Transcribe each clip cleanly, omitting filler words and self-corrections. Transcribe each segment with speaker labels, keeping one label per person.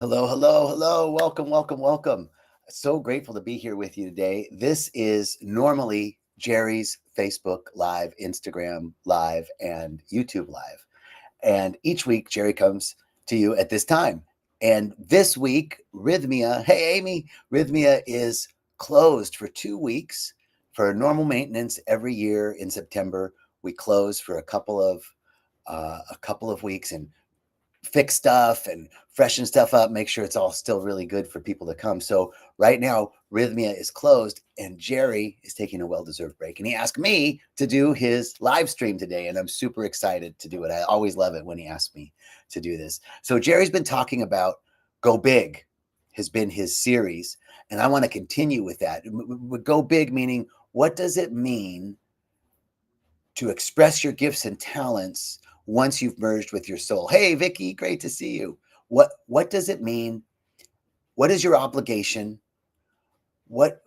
Speaker 1: Hello, hello, hello. Welcome, welcome, welcome. So grateful to be here with you today. This is normally Jerry's Facebook Live, Instagram Live, and YouTube Live. And each week, Jerry comes to you at this time. And this week, Rythmia, hey, Amy, Rythmia is closed for 2 weeks for normal maintenance every year in September. We close for a couple of weeks and fix stuff and freshen stuff up, make sure it's all still really good for people to come. So right now, Rythmia is closed and Jerry is taking a well-deserved break. And he asked me to do his live stream today, and I'm super excited to do it. I always love it when he asks me to do this. So Jerry's been talking about Go Big, has been his series, and I want to continue with that. Go Big meaning, what does it mean to express your gifts and talents once you've merged with your soul? Hey, Vicky, great to see you. What does it mean? What is your obligation? What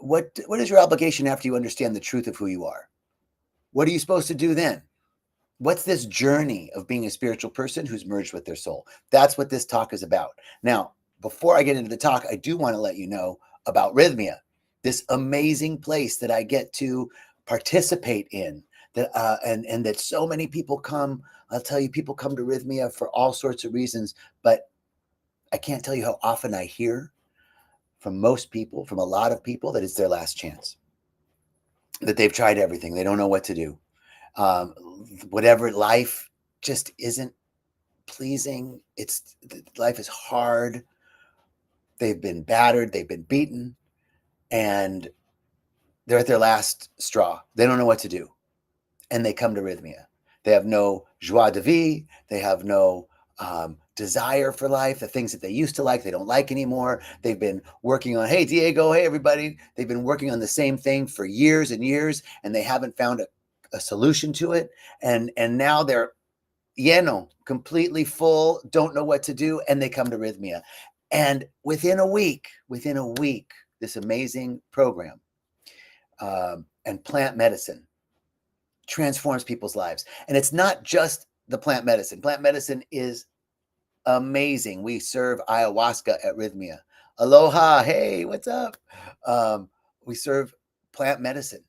Speaker 1: is your obligation after you understand the truth of who you are? What are you supposed to do then? What's this journey of being a spiritual person who's merged with their soul? That's what this talk is about. Now, before I get into the talk, I do want to let you know about Rythmia, this amazing place that I get to participate in. And that so many people come. I'll tell you, people come to Rythmia for all sorts of reasons, but I can't tell you how often I hear from most people, from a lot of people, that it's their last chance, that they've tried everything, they don't know what to do. Um, Whatever, life just isn't pleasing. It's life is hard. They've been battered, they've been beaten, and they're at their last straw. They don't know what to do, and they come to Rythmia. They have no joie de vivre. They have no desire for life. The things that they used to like, they don't like anymore. They've been working on, hey, Diego, hey, everybody. They've been working on the same thing for years and years, and they haven't found a solution to it. And now they're completely full, don't know what to do, and they come to Rythmia. And within a week, this amazing program and plant medicine transforms people's lives. And it's not just the plant medicine. Plant medicine is amazing. We serve ayahuasca at Rythmia. Aloha. Hey, what's up? We serve plant medicine.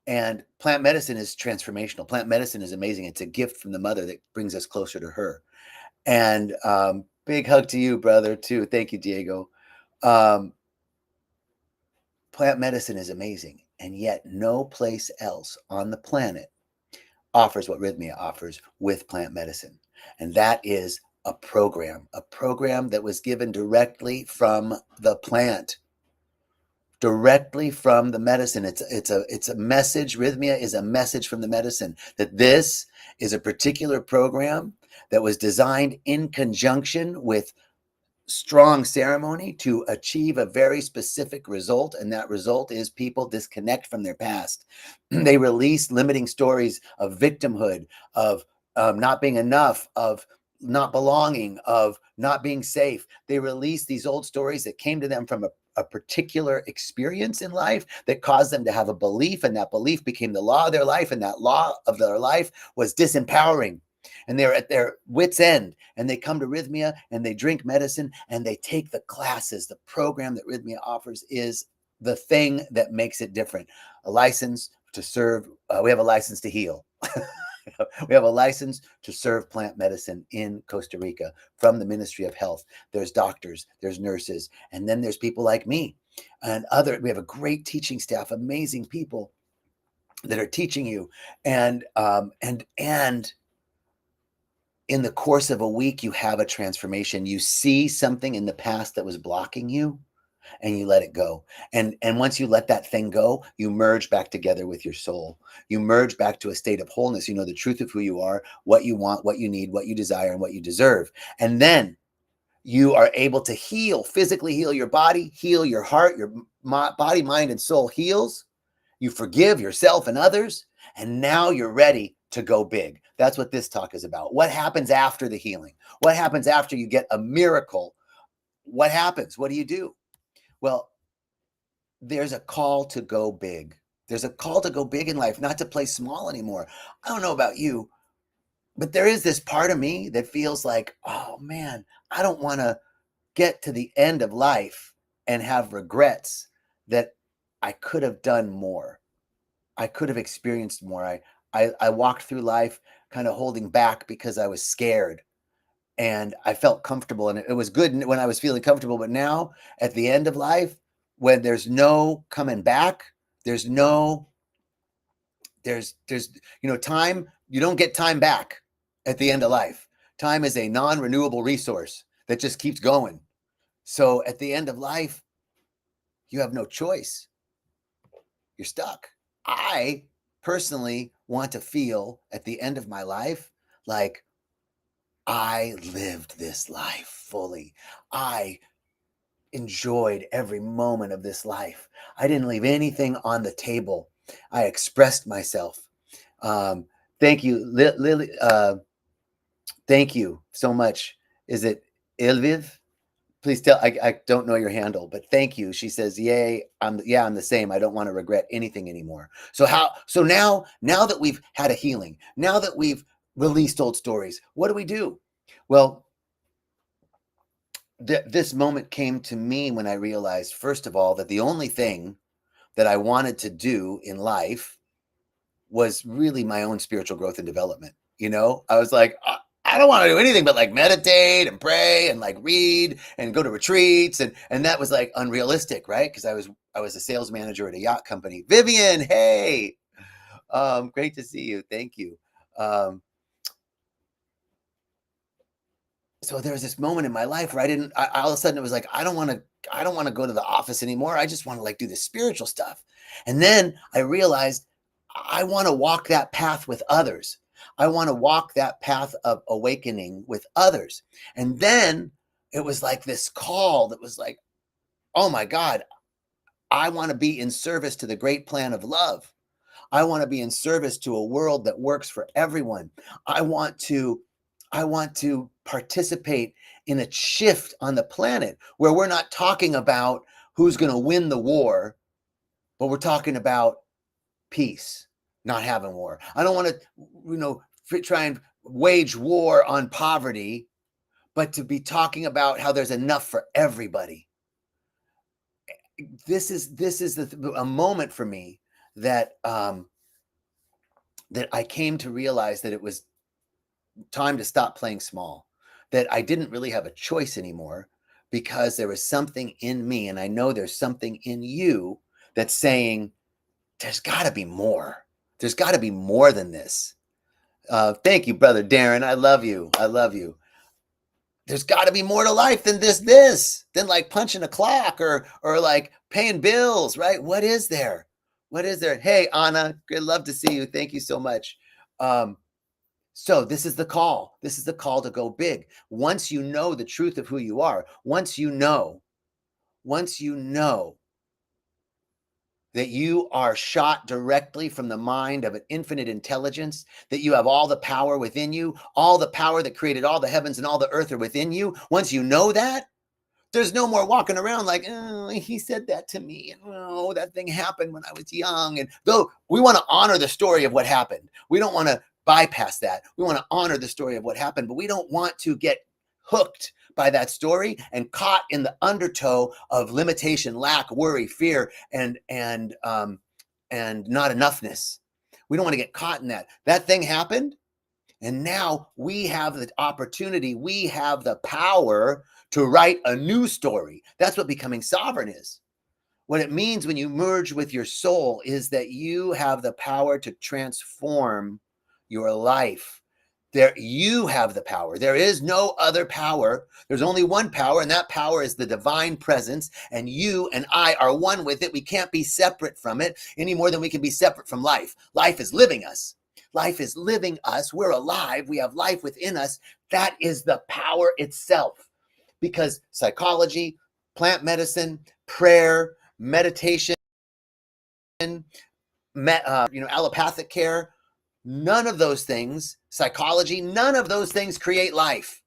Speaker 1: And plant medicine is transformational. Plant medicine is amazing. It's a gift from the mother that brings us closer to her. And big hug to you, brother, too. Thank you, Diego. Um, Plant medicine is amazing. And yet no place else on the planet offers what Rythmia offers with plant medicine. And that is a program that was given directly from the plant, directly from the medicine. It's a message. Rythmia is a message from the medicine that this is a particular program that was designed in conjunction with strong ceremony to achieve a very specific result, and that result is people disconnect from their past. They release limiting stories of victimhood, of not being enough, of not belonging, of not being safe. They release these old stories that came to them from a particular experience in life that caused them to have a belief, and that belief became the law of their life, and that law of their life was disempowering, and they're at their wits' end, and they come to Rythmia and they drink medicine and they take the classes. The program that Rythmia offers is the thing that makes it different. A license to serve. We have a license to heal. We have a license to serve plant medicine in Costa Rica from the Ministry of Health. There's doctors, there's nurses, and then there's people like me and other. We have a great teaching staff, amazing people that are teaching you, and in the course of a week, you have a transformation. You see something in the past that was blocking you, and you let it go. And once you let that thing go, you merge back together with your soul. You merge back to a state of wholeness. You know the truth of who you are, what you want, what you need, what you desire, and what you deserve. And then you are able to heal, physically heal your body, heal your heart, your body, mind, and soul heals. You forgive yourself and others, and now you're ready to go big. That's what this talk is about. What happens after the healing? What happens after you get a miracle? What happens? What do you do? Well, there's a call to go big. There's a call to go big in life, not to play small anymore. I don't know about you, but there is this part of me that feels like, oh man, I don't want to get to the end of life and have regrets that I could have done more. I could have experienced more. I walked through life kind of holding back because I was scared, and I felt comfortable, and it was good when I was feeling comfortable. But now at the end of life, when there's no coming back, there's time, you don't get time back at the end of life. Time is a non-renewable resource that just keeps going. So at the end of life, you have no choice. You're stuck. I personally want to feel at the end of my life like I lived this life fully. I enjoyed every moment of this life. I didn't leave anything on the table. I expressed myself. Thank you, Lily. Thank you so much. Is it Ilviv? Please tell. I don't know your handle, but thank you. She says, "Yay, I'm the same. I don't want to regret anything anymore." So now that we've had a healing, now that we've released old stories, what do we do? Well, this moment came to me when I realized, first of all, that the only thing that I wanted to do in life was really my own spiritual growth and development. I was like, I don't want to do anything but like meditate and pray and like read and go to retreats. And that was like unrealistic, right? Because I was a sales manager at a yacht company. Vivian, hey, great to see you. Thank you. So there was this moment in my life where all of a sudden it was like, I don't want to go to the office anymore. I just want to like do the spiritual stuff. And then I realized I want to walk that path with others. I want to walk that path of awakening with others. And then it was like this call that was like, oh my God, I want to be in service to the great plan of love. I want to be in service to a world that works for everyone. I want to participate in a shift on the planet where we're not talking about who's going to win the war, but we're talking about peace, not having war. I don't want to, try and wage war on poverty, but to be talking about how there's enough for everybody. This is a moment for me that that I came to realize that it was time to stop playing small, that I didn't really have a choice anymore, because there was something in me, and I know there's something in you that's saying, there's got to be more. There's got to be more than this. Thank you, brother Darren. I love you. I love you. There's got to be more to life than than like punching a clock or like paying bills, right? What is there? What is there? Hey, Anna, good love to see you. Thank you so much. So this is the call. This is the call to go big. Once you know the truth of who you are, once you know that you are shot directly from the mind of an infinite intelligence, that you have all the power within you, all the power that created all the heavens and all the earth are within you. Once you know that, there's no more walking around like, oh, he said that to me, and oh, that thing happened when I was young. And though we want to honor the story of what happened, we don't want to bypass that. We want to honor the story of what happened, but we don't want to get hooked by that story and caught in the undertow of limitation, lack, worry, fear, and not enoughness. We don't want to get caught in that. That thing happened, and now we have the opportunity, we have the power to write a new story. That's what becoming sovereign is. What it means when you merge with your soul is that you have the power to transform your life. You have the power. There is no other power. There's only one power, and that power is the divine presence, and you and I are one with it. We can't be separate from it any more than we can be separate from life. Life is living us. Life is living us. We're alive. We have life within us. That is the power itself. Because psychology, plant medicine, prayer, meditation, allopathic care, none of those things, psychology, none of those things create life.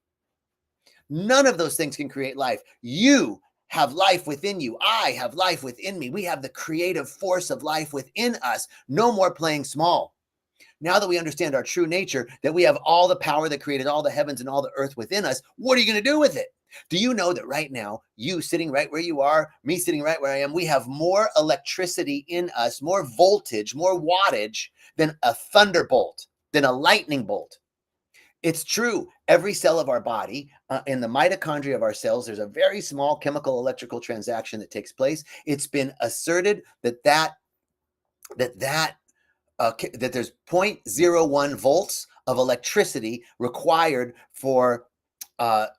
Speaker 1: None of those things can create life. You have life within you. I have life within me. We have the creative force of life within us. No more playing small. Now that we understand our true nature, that we have all the power that created all the heavens and all the earth within us, what are you going to do with it? Do you know that right now, you sitting right where you are, me sitting right where I am, we have more electricity in us, more voltage, more wattage than a thunderbolt, than a lightning bolt? It's true. Every cell of our body, in the mitochondria of our cells, there's a very small chemical electrical transaction that takes place. It's been asserted that there's 0.01 volts of electricity required for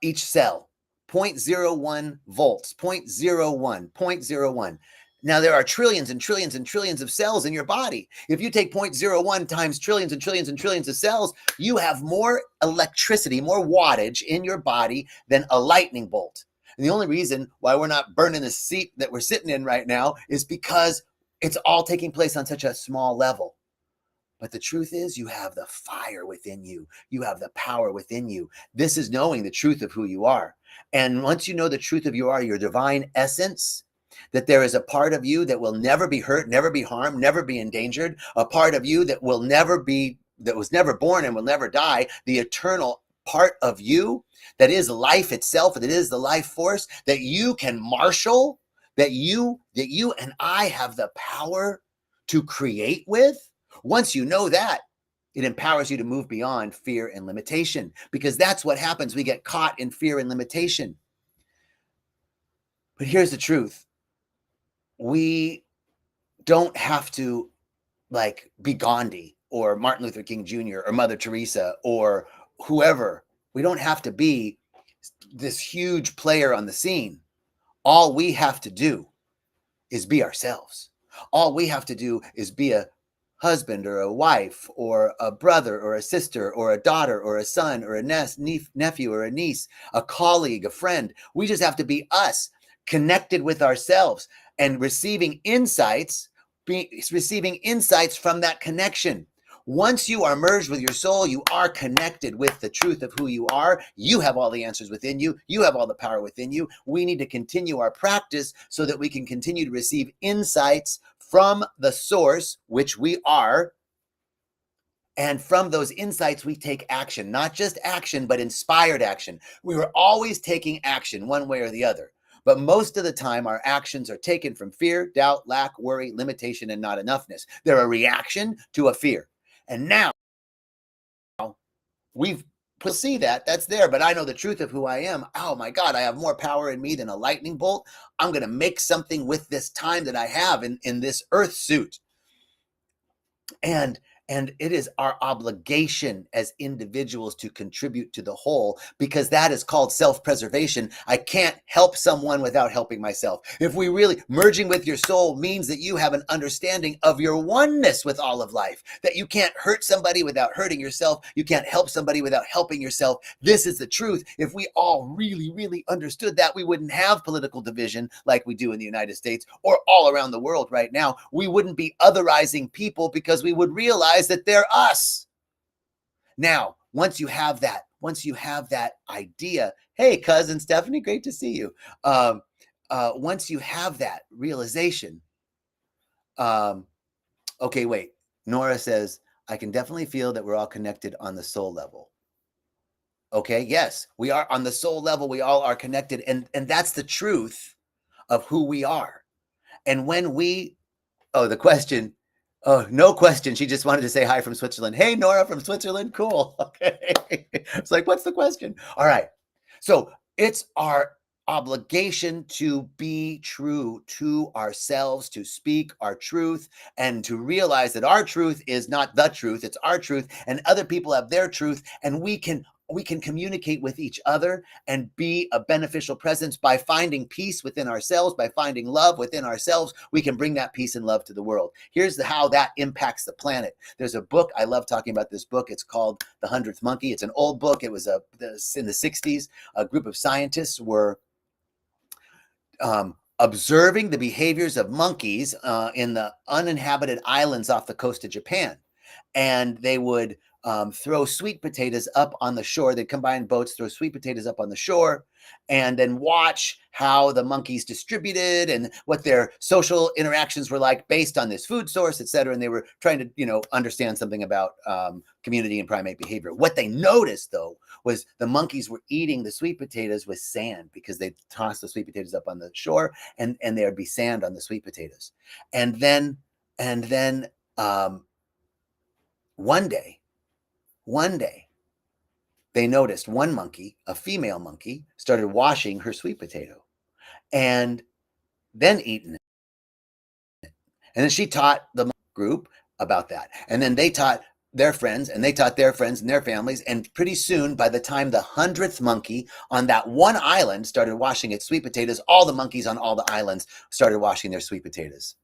Speaker 1: each cell. 0.01 volts, 0.01, zero 0.01. Now, there are trillions and trillions and trillions of cells in your body. If you take 0.01 times trillions and trillions and trillions of cells, you have more electricity, more wattage in your body than a lightning bolt. And the only reason why we're not burning the seat that we're sitting in right now is because it's all taking place on such a small level. But the truth is, you have the fire within you. You have the power within you. This is knowing the truth of who you are. And once you know the truth of you are, your divine essence, that there is a part of you that will never be hurt, never be harmed, never be endangered, a part of you that will never be, that was never born and will never die, the eternal part of you that is life itself, that is the life force that you can marshal, that you and I have the power to create with. Once you know that, it empowers you to move beyond fear and limitation, because that's what happens. We get caught in fear and limitation. But here's the truth. We don't have to be Gandhi or Martin Luther King Jr. or Mother Teresa or whoever. We don't have to be this huge player on the scene. All we have to do is be ourselves. All we have to do is be a husband or a wife or a brother or a sister or a daughter or a son or a nephew or a niece, a colleague, a friend. We just have to be us, connected with ourselves and receiving insights from that connection. Once you are merged with your soul, you are connected with the truth of who you are. You have all the answers within you. You have all the power within you. We need to continue our practice so that we can continue to receive insights from the source, which we are. And from those insights, we take action, not just action, but inspired action. We are always taking action one way or the other. But most of the time, our actions are taken from fear, doubt, lack, worry, limitation, and not enoughness. They're a reaction to a fear. And now we've see that's there, but I know the truth of who I am. Oh my God, I have more power in me than a lightning bolt. I'm going to make something with this time that I have in this earth suit. And it is our obligation as individuals to contribute to the whole, because that is called self-preservation. I can't help someone without helping myself. If we really, merging with your soul means that you have an understanding of your oneness with all of life, that you can't hurt somebody without hurting yourself. You can't help somebody without helping yourself. This is the truth. If we all really, really understood that, we wouldn't have political division like we do in the United States or all around the world right now. We wouldn't be otherizing people because we would realize that they're us. Now, once you have that idea, hey, cousin Stephanie, great to see you. Once you have that realization, okay, wait. Nora says, I can definitely feel that we're all connected on the soul level. Okay, yes, we are on the soul level. We all are connected. And that's the truth of who we are. And when the question, oh, no question. She just wanted to say hi from Switzerland. Hey, Nora from Switzerland. Cool. Okay. It's like, what's the question? All right. So it's our obligation to be true to ourselves, to speak our truth, and to realize that our truth is not the truth. It's our truth, and other people have their truth, and we can communicate with each other and be a beneficial presence by finding peace within ourselves, by finding love within ourselves. We can bring that peace and love to the world. Here's how that impacts the planet. There's a book. I love talking about this book. It's called The 100th Monkey. It's an old book. It was in the 60s. A group of scientists were observing the behaviors of monkeys in the uninhabited islands off the coast of Japan. And they would throw sweet potatoes up on the shore. They'd combine boats, throw sweet potatoes up on the shore, and then watch how the monkeys distributed and what their social interactions were like based on this food source, et cetera. And they were trying to, understand something about community and primate behavior. What they noticed, though, was the monkeys were eating the sweet potatoes with sand because they tossed the sweet potatoes up on the shore, and there would be sand on the sweet potatoes. And then one day, they noticed one monkey, a female monkey, started washing her sweet potato and then eating it. And then she taught the group about that. And then they taught their friends, and they taught their friends and their families. And pretty soon, by the time the 100th monkey on that one island started washing its sweet potatoes, all the monkeys on all the islands started washing their sweet potatoes.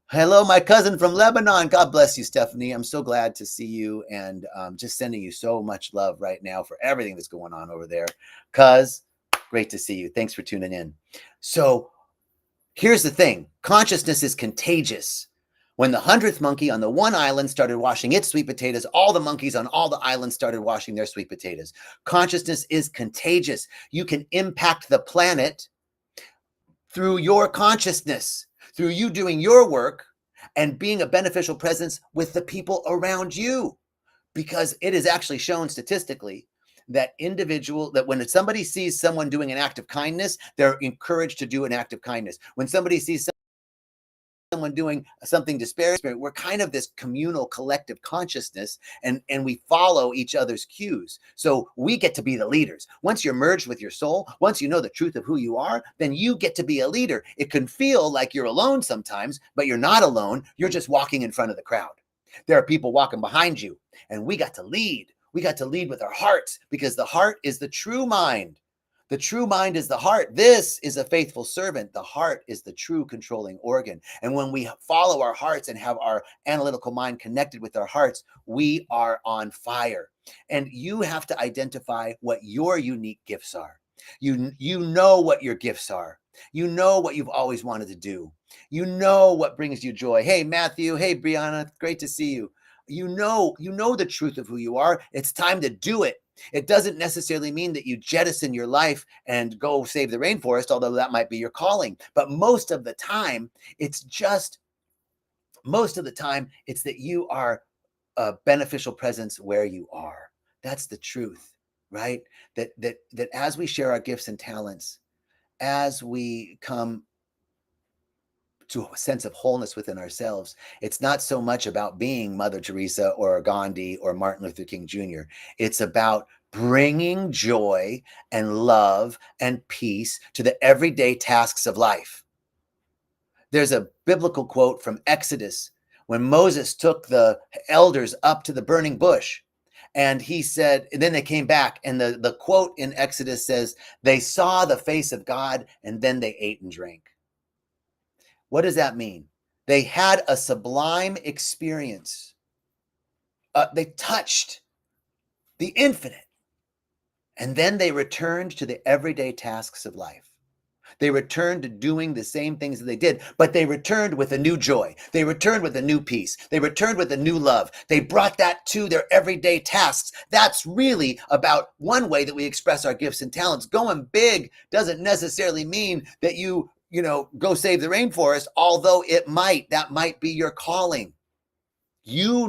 Speaker 1: Hello, my cousin from Lebanon. God bless you, Stephanie. I'm so glad to see you, and just sending you so much love right now for everything that's going on over there. Cuz, great to see you. Thanks for tuning in. So here's the thing. Consciousness is contagious. When the 100th monkey on the one island started washing its sweet potatoes, all the monkeys on all the islands started washing their sweet potatoes. Consciousness is contagious. You can impact the planet through your consciousness, through you doing your work and being a beneficial presence with the people around you. Because it is actually shown statistically that when somebody sees someone doing an act of kindness, they're encouraged to do an act of kindness. When somebody sees someone doing something disparaging, we're kind of this communal collective consciousness, and we follow each other's cues. So we get to be the leaders. Once you're merged with your soul, once you know the truth of who you are, then you get to be a leader. It can feel like you're alone sometimes, but you're not alone. You're just walking in front of the crowd. There are people walking behind you, and we got to lead. We got to lead with our hearts, because the heart is the true mind. The true mind is the heart. This is a faithful servant. The heart is the true controlling organ. And when we follow our hearts and have our analytical mind connected with our hearts, we are on fire. And you have to identify what your unique gifts are. You know what your gifts are. You know what you've always wanted to do. You know what brings you joy. Hey, Matthew. Hey, Brianna. Great to see you. You know the truth of who you are. It's time to do it. It doesn't necessarily mean that you jettison your life and go save the rainforest, although that might be your calling. But most of the time, it's that you are a beneficial presence where you are. That's the truth, right? That as we share our gifts and talents, as we come to a sense of wholeness within ourselves, it's not so much about being Mother Teresa or Gandhi or Martin Luther King Jr. It's about bringing joy and love and peace to the everyday tasks of life. There's a biblical quote from Exodus when Moses took the elders up to the burning bush. And he said, and then they came back, and the quote in Exodus says, they saw the face of God, and then they ate and drank. What does that mean? They had a sublime experience. They touched the infinite. And then they returned to the everyday tasks of life. They returned to doing the same things that they did, but they returned with a new joy. They returned with a new peace. They returned with a new love. They brought that to their everyday tasks. That's really about one way that we express our gifts and talents. Going big doesn't necessarily mean that you go save the rainforest, although that might be your calling. You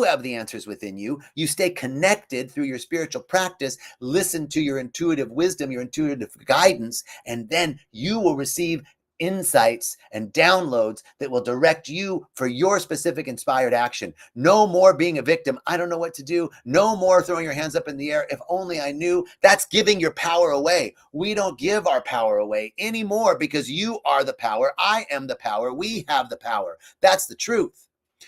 Speaker 1: have the answers within you. You stay connected through your spiritual practice, listen to your intuitive wisdom, your intuitive guidance, and then you will receive insights and downloads that will direct you for your specific inspired action. No more being a victim. I don't know what to do. No more throwing your hands up in the air. If only I knew. That's giving your power away. We don't give our power away anymore, because you are the power. I am the power. We have the power. That's the truth.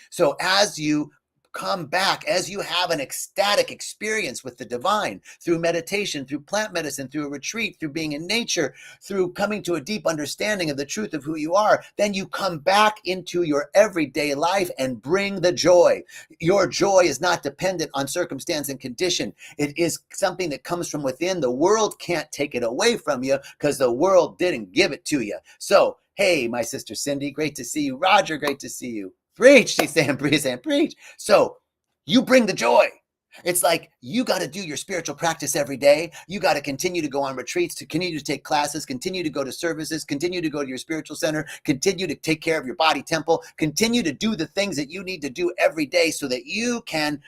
Speaker 1: So as you come back, as you have an ecstatic experience with the divine through meditation, through plant medicine, through a retreat, through being in nature, through coming to a deep understanding of the truth of who you are, then you come back into your everyday life and bring the joy. Your joy is not dependent on circumstance and condition. It is something that comes from within. The world can't take it away from you, because the world didn't give it to you. So, hey, my sister Cindy, great to see you. Roger, great to see you. Preach, she's saying, preach. So You bring the joy. It's like you got to do your spiritual practice every day. You got to continue to go on retreats, to continue to take classes, continue to go to services, continue to go to your spiritual center, continue to take care of your body temple, continue to do the things that you need to do every day so that you can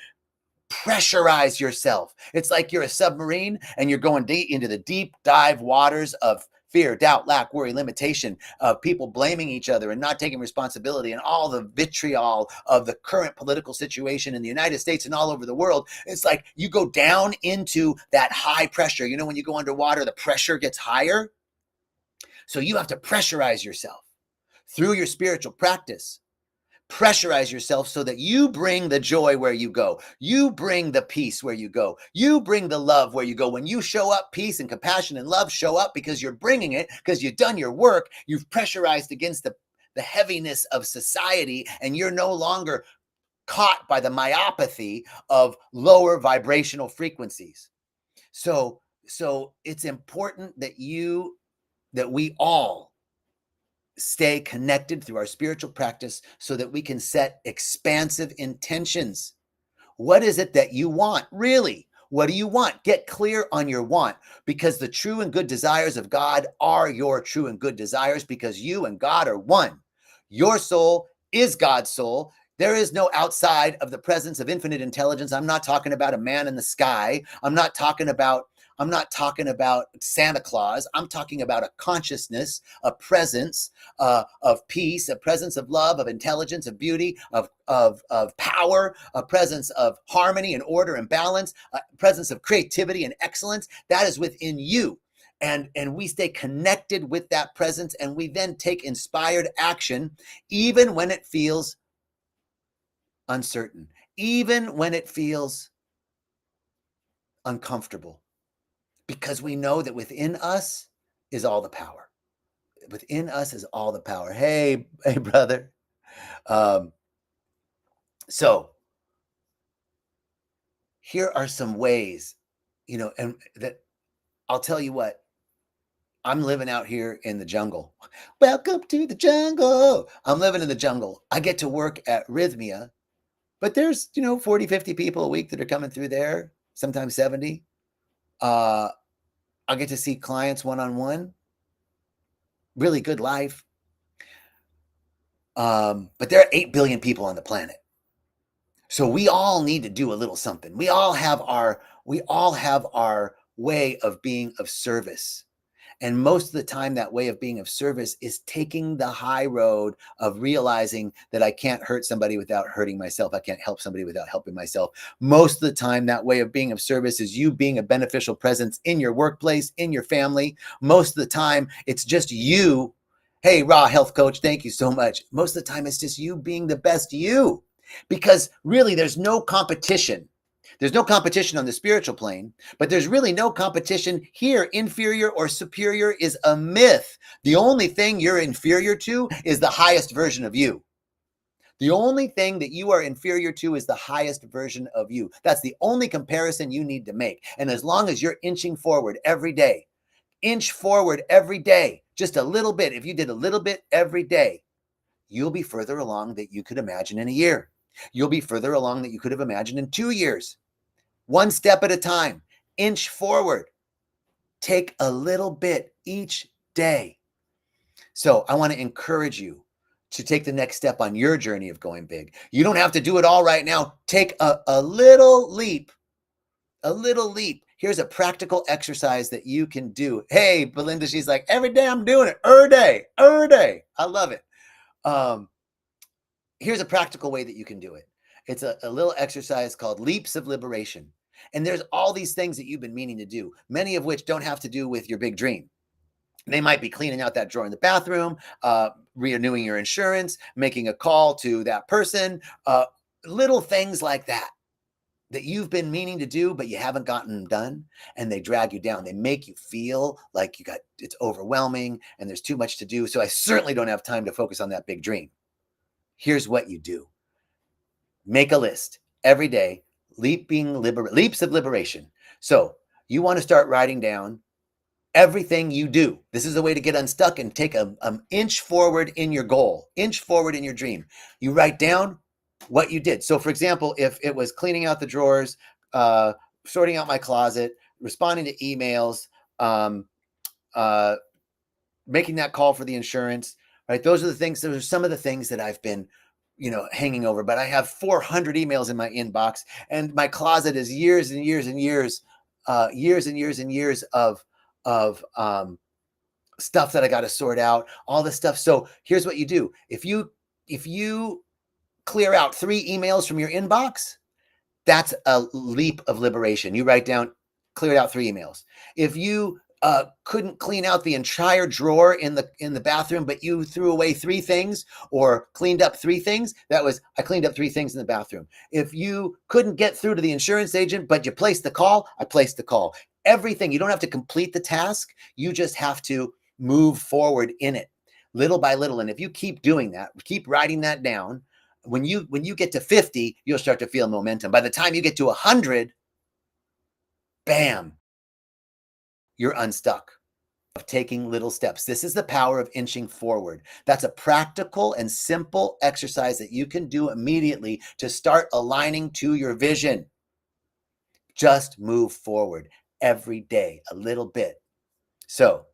Speaker 1: pressurize yourself. It's like you're a submarine and you're going deep into the deep dive waters of fear, doubt, lack, worry, limitation, of people blaming each other and not taking responsibility, and all the vitriol of the current political situation in the United States and all over the world. It's like you go down into that high pressure. You know, when you go underwater, the pressure gets higher. So you have to pressurize yourself through your spiritual practice. Pressurize yourself so that you bring the joy where you go. You bring the peace where you go. You bring the love where you go. When you show up, peace and compassion and love show up because you're bringing it, because you've done your work. You've pressurized against the heaviness of society, and you're no longer caught by the myopathy of lower vibrational frequencies. So it's important that we all stay connected through our spiritual practice so that we can set expansive intentions. What is it that you want? Really? What do you want? Get clear on your want, because the true and good desires of God are your true and good desires, because you and God are one. Your soul is God's soul. There is no outside of the presence of infinite intelligence. I'm not talking about a man in the sky. I'm not talking about Santa Claus. I'm talking about a consciousness, a presence of peace, a presence of love, of intelligence, of beauty, of power, a presence of harmony and order and balance, a presence of creativity and excellence that is within you. And we stay connected with that presence, and we then take inspired action, even when it feels uncertain, even when it feels uncomfortable. Because we know that within us is all the power. Within us is all the power. Hey, brother. So here are some ways, and that I'll tell you what, I'm living out here in the jungle. Welcome to the jungle. I'm living in the jungle. I get to work at Rythmia, but there's, 40, 50 people a week that are coming through there, sometimes 70. I get to see clients one-on-one. Really good life. But there are 8 billion people on the planet. So we all need to do a little something. We all have our way of being of service. And most of the time, that way of being of service is taking the high road of realizing that I can't hurt somebody without hurting myself. I can't help somebody without helping myself. Most of the time, that way of being of service is you being a beneficial presence in your workplace, in your family. Most of the time, it's just you. Hey, Raw Health Coach, thank you so much. Most of the time, it's just you being the best you, because really, there's no competition. There's no competition on the spiritual plane, but there's really no competition here. Inferior or superior is a myth. The only thing you're inferior to is the highest version of you. The only thing that you are inferior to is the highest version of you. That's the only comparison you need to make. And as long as you're inching forward every day, inch forward every day, just a little bit. If you did a little bit every day, you'll be further along than you could imagine in a year. You'll be further along than you could have imagined in 2 years. One step at a time, inch forward. Take a little bit each day. So I want to encourage you to take the next step on your journey of going big. You don't have to do it all right now. Take a little leap, a little leap. Here's a practical exercise that you can do. Hey, Belinda, she's like, every day I'm doing it. Every day. I love it. Here's a practical way that you can do it. It's a little exercise called leaps of liberation. And there's all these things that you've been meaning to do, many of which don't have to do with your big dream. They might be cleaning out that drawer in the bathroom, renewing your insurance, making a call to that person, little things like that you've been meaning to do, but you haven't gotten them done, and they drag you down. They make you feel like it's overwhelming and there's too much to do. So I certainly don't have time to focus on that big dream. Here's what you do. Make a list every day, leaps of liberation. So you want to start writing down everything you do. This is the way to get unstuck and take an inch forward in your goal, inch forward in your dream. You write down what you did. So for example, if it was cleaning out the drawers, sorting out my closet, responding to emails, um, making that call for the insurance, right? Those are the things. Those are some of the things that I've been, hanging over. But I have 400 emails in my inbox, and my closet is years and years and years, years and years and years of stuff that I got to sort out. All this stuff. So here's what you do: if you clear out 3 emails from your inbox, that's a leap of liberation. You write down, cleared out 3 emails. If you couldn't clean out the entire drawer in the bathroom, but you threw away 3 things or cleaned up 3 things, that was, I cleaned up 3 things in the bathroom. If you couldn't get through to the insurance agent, but you placed the call, I placed the call. Everything. You don't have to complete the task. You just have to move forward in it, little by little. And if you keep doing that, keep writing that down, when you get to 50, you'll start to feel momentum. By the time you get to 100, bam, you're unstuck. Of taking little steps. This is the power of inching forward. That's a practical and simple exercise that you can do immediately to start aligning to your vision. Just move forward every day, a little bit. So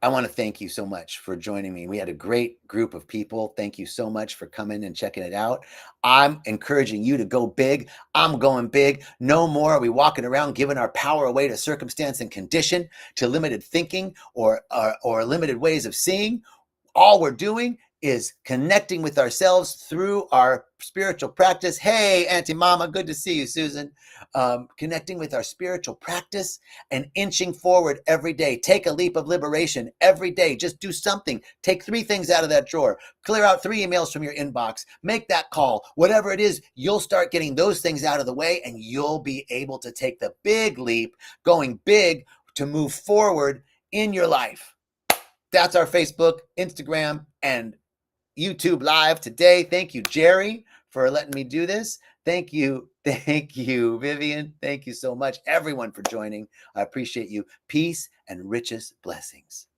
Speaker 1: I want to thank you so much for joining me. We had a great group of people. Thank you so much for coming and checking it out. I'm encouraging you to go big. I'm going big. No more are we walking around giving our power away to circumstance and condition, to limited thinking or limited ways of seeing. All we're doing is connecting with ourselves through our spiritual practice. Hey, Auntie Mama, good to see you, Susan. Connecting with our spiritual practice and inching forward every day. Take a leap of liberation every day. Just do something. Take 3 things out of that drawer. Clear out 3 emails from your inbox. Make that call. Whatever it is, you'll start getting those things out of the way, and you'll be able to take the big leap, going big, to move forward in your life. That's our Facebook, Instagram, and YouTube live today. Thank you, Jerry, for letting me do this. Thank you, Vivian. Thank you so much, everyone, for joining. I appreciate you. Peace and richest blessings.